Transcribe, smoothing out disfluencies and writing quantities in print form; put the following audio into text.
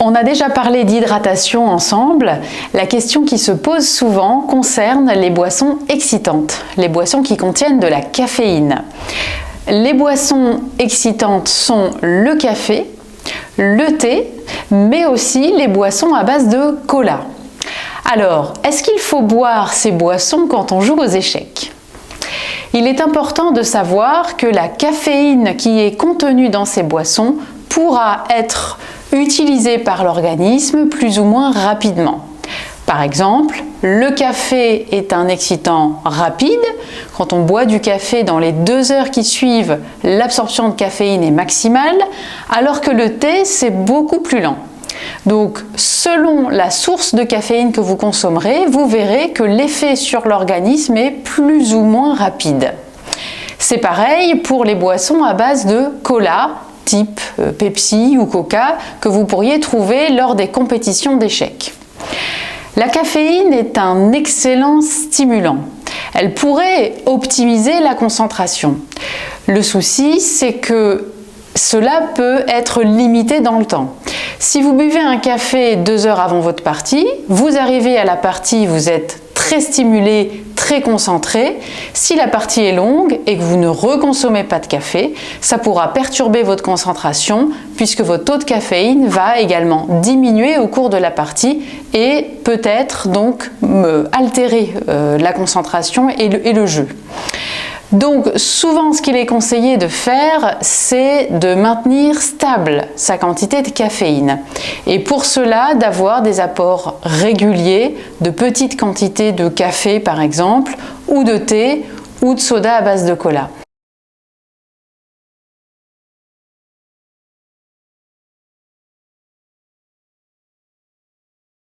On a déjà parlé d'hydratation ensemble. La question qui se pose souvent concerne les boissons excitantes, les boissons qui contiennent de la caféine. Les boissons excitantes sont le café, le thé, mais aussi les boissons à base de cola. Alors, est-ce qu'il faut boire ces boissons quand on joue aux échecs ? Il est important de savoir que la caféine qui est contenue dans ces boissons pourra être utilisée par l'organisme plus ou moins rapidement. Par exemple, le café est un excitant rapide. Quand on boit du café dans les 2 heures qui suivent, l'absorption de caféine est maximale, alors que le thé, c'est beaucoup plus lent. Donc, selon la source de caféine que vous consommerez, vous verrez que l'effet sur l'organisme est plus ou moins rapide. C'est pareil pour les boissons à base de cola, type Pepsi ou Coca, que vous pourriez trouver lors des compétitions d'échecs. La caféine est un excellent stimulant. Elle pourrait optimiser la concentration. Le souci, c'est que cela peut être limité dans le temps. Si vous buvez un café 2 heures avant votre partie, vous arrivez à la partie, vous êtes très stimulé, très concentré. Si la partie est longue et que vous ne reconsommez pas de café, ça pourra perturber votre concentration puisque votre taux de caféine va également diminuer au cours de la partie et peut-être donc altérer la concentration et le jeu. Donc souvent ce qu'il est conseillé de faire, c'est de maintenir stable sa quantité de caféine et pour cela d'avoir des apports réguliers de petites quantités de café par exemple ou de thé ou de soda à base de cola.